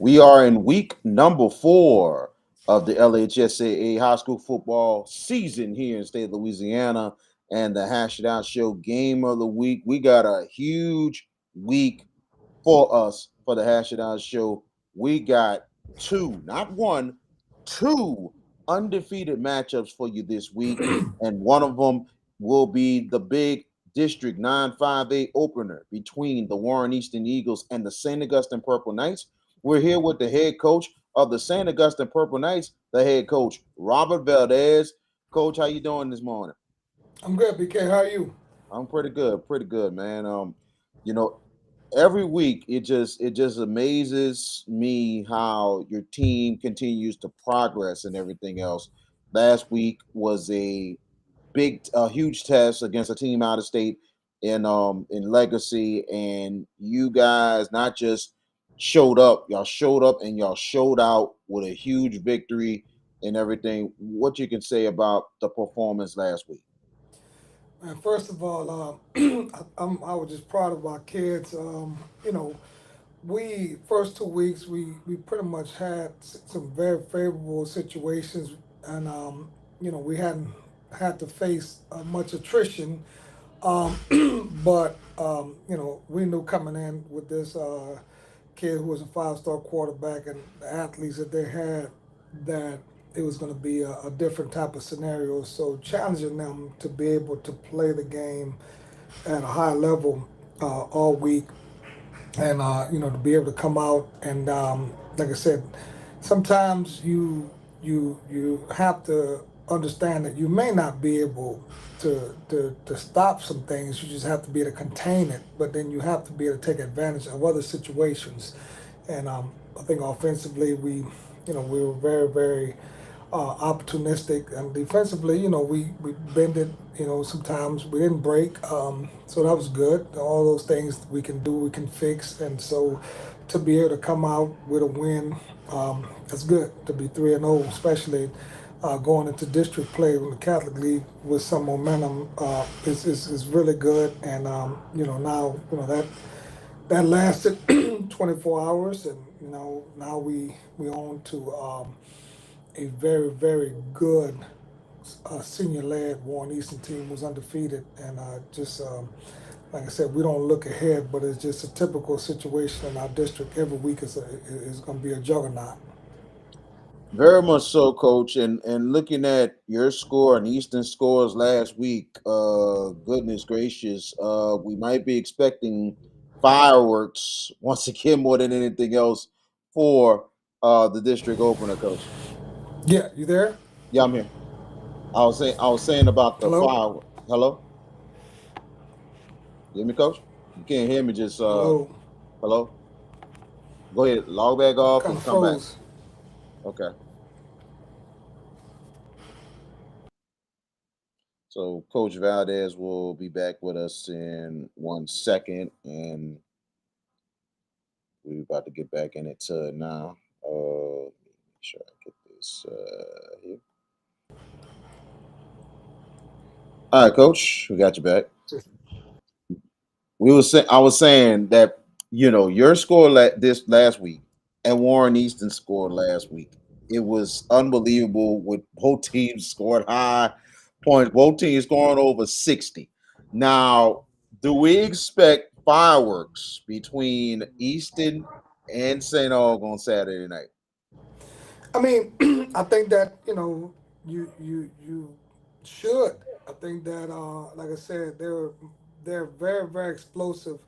We are in week number 4 of the LHSAA high school football season here in the state of Louisiana, and the Hash It Out Show game of the week. We got a huge week for us for the Hash It Out Show. We got two, not one, two undefeated matchups for you this week, and one of them will be the big District 958 opener between the Warren Eastern Eagles and the St. Augustine Purple Knights. We're here with the head coach of the St. Augustine Purple Knights, the head coach, Robert Valdez. Coach, how you doing this morning? I'm good, BK. How are you? I'm pretty good, man. You know, every week it just amazes me how your team continues to progress and everything else. Last week was a huge test against a team out of state in Legacy, and you guys not just y'all showed up and y'all showed out with a huge victory and everything. What you can say about the performance last week? And first of all, I was just proud of our kids. We first 2 weeks we pretty much had some very favorable situations, and we hadn't had to face much attrition. Um, but we knew coming in with this kid who was a five-star quarterback and the athletes that they had that it was going to be a different type of scenario. So challenging them to be able to play the game at a high level all week, and to be able to come out and like I said, sometimes you have to understand that you may not be able to stop some things. You just have to be able to contain it, but then you have to be able to take advantage of other situations. And I think offensively we were very opportunistic, and defensively, we bended. Sometimes we didn't break, so that was good. All those things we can do, we can fix, and so to be able to come out with a win, that's good. To be 3-0, especially going into district play in the Catholic League with some momentum, is really good. And now that lasted 24 hours, and now we on to a very good senior-led Warren Eastern team was undefeated, and just like I said, we don't look ahead, but it's just a typical situation in our district. Every week is going to be a juggernaut. Very much so, coach. And looking at your score and Easton scores last week, goodness gracious, we might be expecting fireworks once again more than anything else for the district opener, coach. Yeah, you there? Yeah, I'm here. I was saying about the Hello, fireworks. Hello, you hear me, coach? You can't hear me. Just hello. hello. Go ahead, log back off Kind and of come back. froze. Okay. So Coach Valdez will be back with us in 1 second, and we're about to get back in it now. Make sure I get this here. All right, Coach, we got you back. I was saying that your score this last week and Warren Easton scored last week. It was unbelievable. With both teams scored high points. Both teams scoring over 60. Now, do we expect fireworks between Easton and St. Aug on Saturday night? I mean, I think that you should. I think that like I said, they're very explosive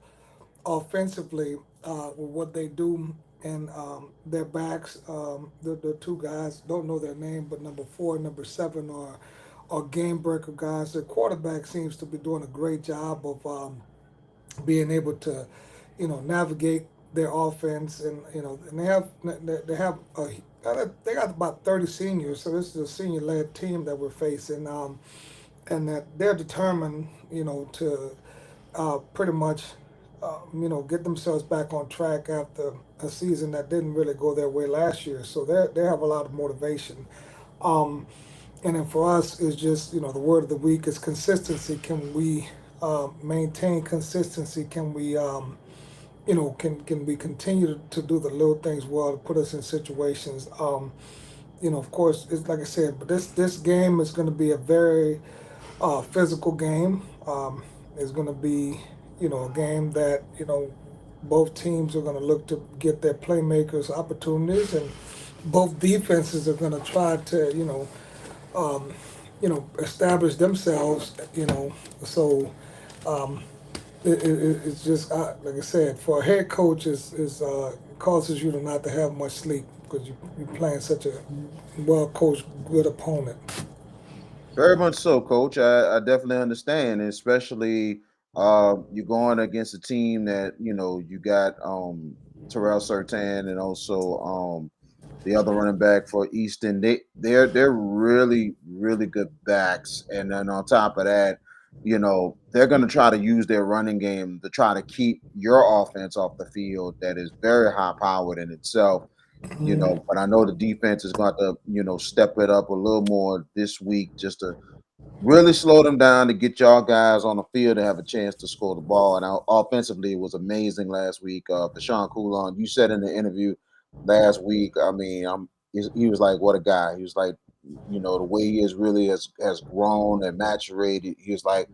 offensively with what they do, and their backs. The two guys don't know their name, but number 4 and number 7 are game breaker guys. The quarterback seems to be doing a great job of being able to, navigate their offense, and and they have they got about 30 seniors, so this is a senior led team that we're facing, and that they're determined, to pretty much, get themselves back on track after a season that didn't really go their way last year. So they have a lot of motivation. Um, and then for us, is just the word of the week is consistency. Can we maintain consistency? Can we can we continue to do the little things well to put us in situations. Of course, it's like I said, but this game is going to be a very physical game. It's going to be, a game that both teams are going to look to get their playmakers opportunities, and both defenses are going to try to, establish themselves. So it's just like I said, for a head coach, is causes you to not to have much sleep because you're playing such a well coached, good opponent. Very much so, Coach. I definitely understand, and especially you're going against a team that you got Terrell Sertan and also the other running back for Easton. They're really good backs, and then on top of that, they're going to try to use their running game to try to keep your offense off the field. That is very high powered in itself. But I know the defense is going to step it up a little more this week just to really slow them down to get y'all guys on the field to have a chance to score the ball. And offensively, it was amazing last week. Deshaun Coulon, you said in the interview last week, I mean, he was like, what a guy. He was like, the way he is really has grown and maturated. He was like,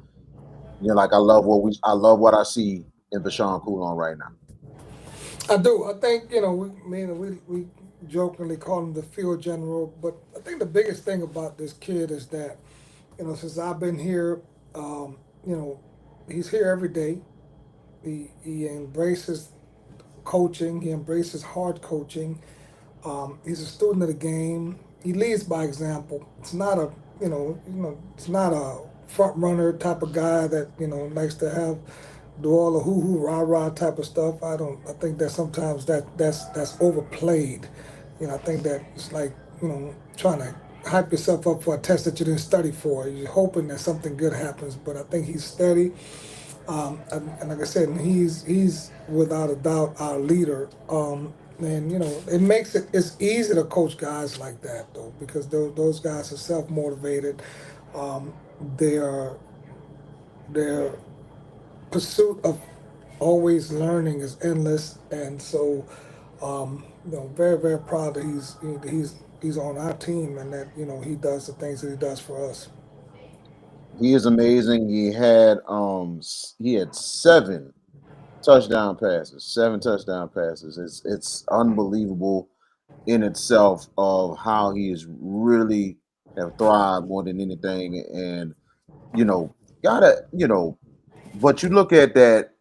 like I love what I see in Deshaun Coulon right now. I do. I think we jokingly call him the field general, but I think the biggest thing about this kid is that since I've been here, um, you know, he's here every day. He embraces coaching. He embraces hard coaching. He's a student of the game. He leads by example. It's not a it's not a front runner type of guy that likes to have do all the hoo hoo rah rah type of stuff. I don't. I think that sometimes that's overplayed. I think that it's like trying to hype yourself up for a test that you didn't study for. You're hoping that something good happens, but I think he's steady. And like I said, he's without a doubt our leader. And it makes it's easy to coach guys like that though because those guys are self motivated. Um, their their pursuit of always learning is endless, and so very very proud that he's on our team and that he does the things that he does for us. He is amazing. He had seven touchdown passes. It's unbelievable in itself of how he has really have thrived more than anything. And you know, gotta but you look at that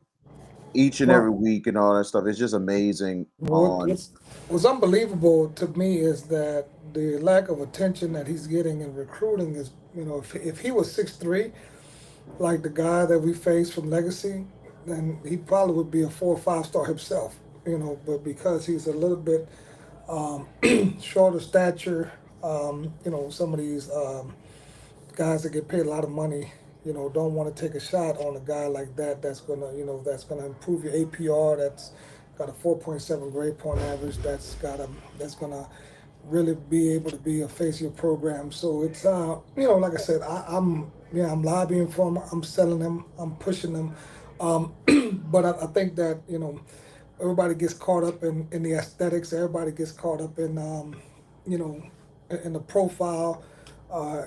each and every Well, week and all that stuff. It's just amazing. What, On what's what's unbelievable to me is that the lack of attention that he's getting in recruiting is, if he was 6'3", like the guy that we faced from Legacy, then he probably would be a 4 or 5 star himself. But because he's a little bit shorter stature, some of these guys that get paid a lot of money, don't want to take a shot on a guy like that. That's gonna improve your APR. That's got a 4.7 grade point average. That's gonna really be able to be a face of your program. So it's like I said, I'm lobbying for him. I'm selling him. I'm pushing him. Um, but I think that everybody gets caught up in the aesthetics. Everybody gets caught up in you know in the profile.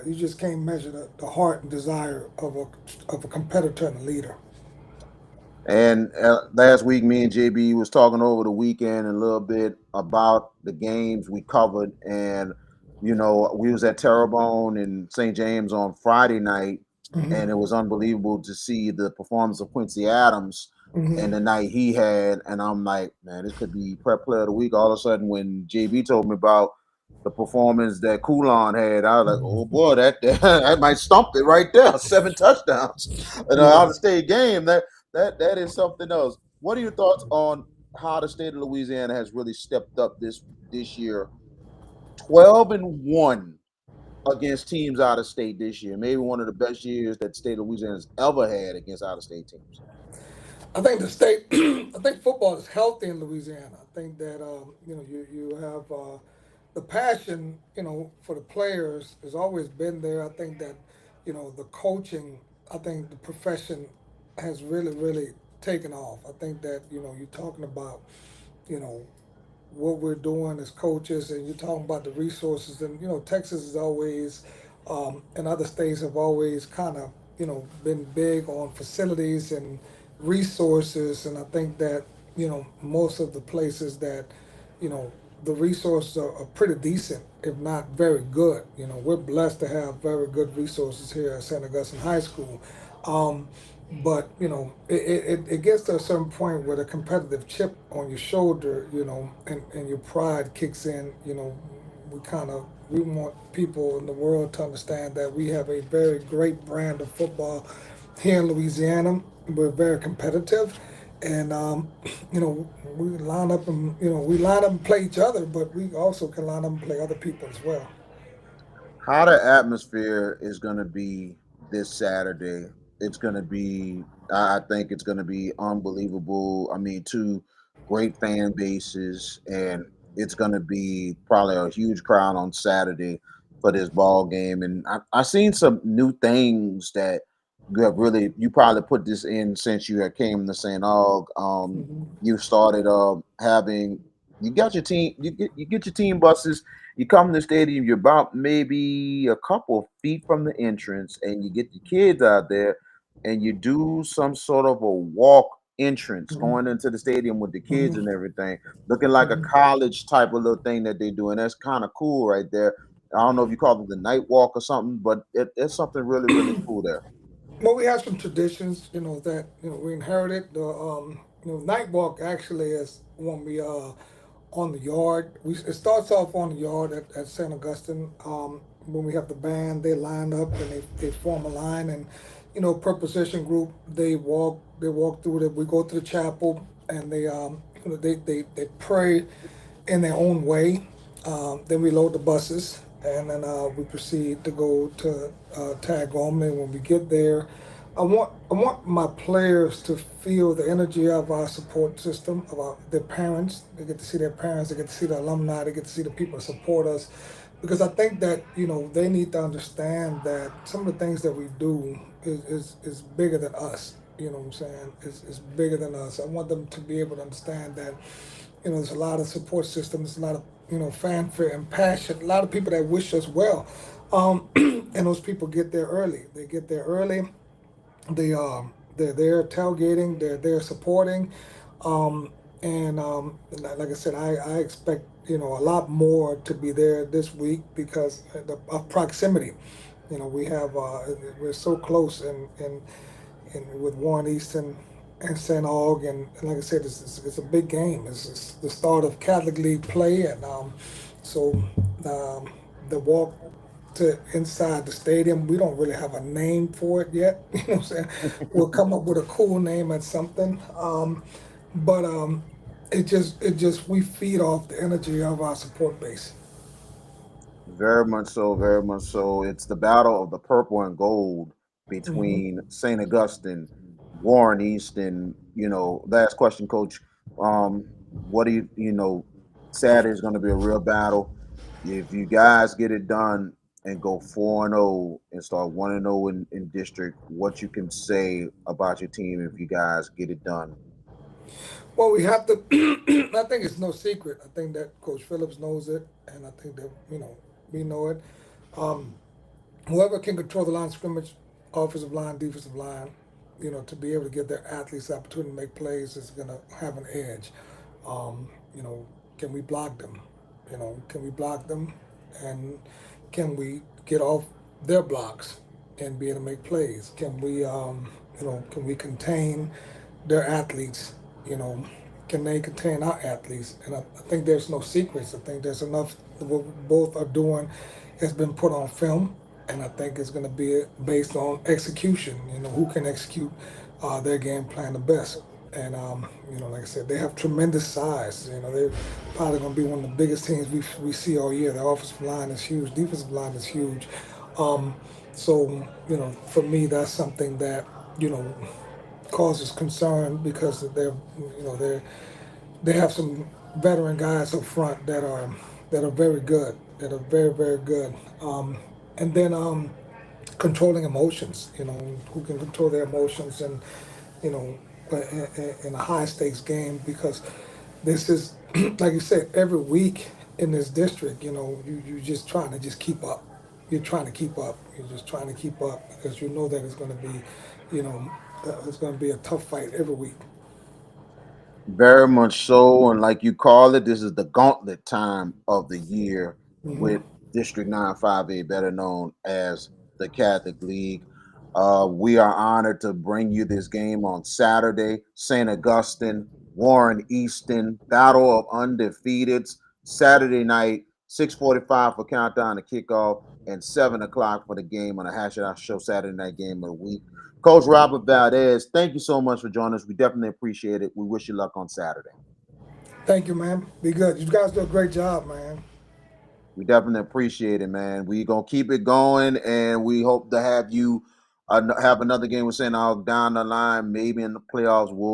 You just can't measure the heart and desire of a competitor and a leader. And last week, me and JB was talking over the weekend a little bit about the games we covered, and we was at Terrebonne and St. James on Friday night, Hmm. and it was unbelievable to see the performance of Quincy Adams Hmm. and the night he had. And I'm like, man, this could be prep player of the week. All of a sudden, when JB told me about the performance that Coulon had, I was like, oh boy, that might stump it right there. 7 touchdowns in an out Yeah. of state game. That is something else. What are your thoughts on how the state of Louisiana has really stepped up this year? 12-1 against teams out of state this year. Maybe one of the best years that the state of Louisiana has ever had against out of state teams. I think the state. I think football is healthy in Louisiana. I think that you have the passion for the players has always been there. I think that the coaching. I think the profession has really taken off. I think that you're talking about you know what we're doing as coaches, and you're talking about the resources. And Texas is always, and other states have always kind of been big on facilities and resources. And I think that most of the places that you know the resources are pretty decent, if not very good. We're blessed to have very good resources here at St. Augustine High School. Um, but it gets to a certain point where the competitive chip on your shoulder, and your pride kicks in. We want people in the world to understand that we have a very great brand of football here in Louisiana. We're very competitive, and we line up and we line up and play each other, but we also can line up and play other people as well. How the atmosphere is going to be this Saturday? It's going to be, I think it's going to be unbelievable. I mean, two great fan bases, and it's going to be probably a huge crowd on Saturday for this ball game. And I seen some new things that you probably put this in since you had came to St. Aug. Hmm. You started having you got your team, you get your team buses, you come to the stadium, you're about maybe a couple of feet from the entrance, and you get the kids out there, and you do some sort of a walk entrance Hmm. going into the stadium with the kids and Hmm. everything, looking like a Hmm. college type of little thing that they do, and that's kind of cool right there. I don't know if you call it the night walk or something, but it's something really, really cool there. Well, we have some traditions, that we inherited. The night walk actually is when we on the yard. It starts off on the yard at St. Augustine. When we have the band, they line up and they form a line, and per position group they walk through it. We go to the chapel, and they pray in their own way. Then we load the buses, and then we proceed to go to tag on. And when we get there, I want my players to feel the energy of our support system, of their parents. They get to see their parents. They get to see the alumni. They get to see the people that support us, because I think that they need to understand that some of the things that we do is bigger than us. You know what I'm saying? It's bigger than us. I want them to be able to understand that there's a lot of support systems, a lot of fanfare and passion, a lot of people that wish us well, and those people get there early. They get there early. They're there tailgating. They're there supporting, and like I said, I expect a lot more to be there this week because of proximity. We have we're so close, and with Warren Easton and St. Aug, and like I said, it's a big game. It's the start of Catholic League play, and so um, the walk to inside the stadium, we don't really have a name for it yet. You know what I'm saying? We'll come up with a cool name at something, but it just we feed off the energy of our support base. Very much so, very much so. It's the battle of the purple and gold between Hmm. St. Augustine, Warren Easton. Last question, Coach. What do Saturday is going to be a real battle. If you guys get it done and go 4-0 and start 1-0 in district, what you can say about your team if you guys get it done? Well, we have to. I think it's no secret. I think that Coach Phillips knows it, and I think that we know it. Um, Whoever can control the line of scrimmage, offensive line, defensive line, to be able to give their athletes the opportunity to make plays is going to have an edge. Um, you know, can we block them? Can we block them? And can we get off their blocks and be able to make plays? Can we contain their athletes? You know, can they contain our athletes? And I think there's no secrets. I think there's enough. What both are doing has been put on film, and I think it's going to be based on execution. Who can execute their game plan the best. And like I said, they have tremendous size. They're probably going to be one of the biggest teams we see all year. Their offensive line is huge. Defensive line is huge. Um, so for me, that's something that you know causes concern because they have some veteran guys up front that are very good, that are very very good. And then controlling emotions. Who can control their emotions and you know but in a high stakes game because this is like you said every week in this district. You just trying to just keep up. You're trying to keep up. You're just trying to keep up because you know that it's going to be, you know, it's going to be a tough fight every week. Very much so, and like you call it, this is the gauntlet time of the year Hmm. with District 95A, better known as the Catholic League. We are honored to bring you this game on Saturday. St. Augustine, Warren Easton, Battle of Undefeateds, Saturday night, 6:45 for countdown to kickoff, and 7 o'clock for the game on the Hash It Out Show Saturday night game of the week. Coach Robert Valdez, thank you so much for joining us. We definitely appreciate it. We wish you luck on Saturday. Thank you, man. Be good. You guys do a great job, man. We definitely appreciate it, man. We gonna keep it going, and we hope to have you have another game with St. Aug down the line, maybe in the playoffs. We'll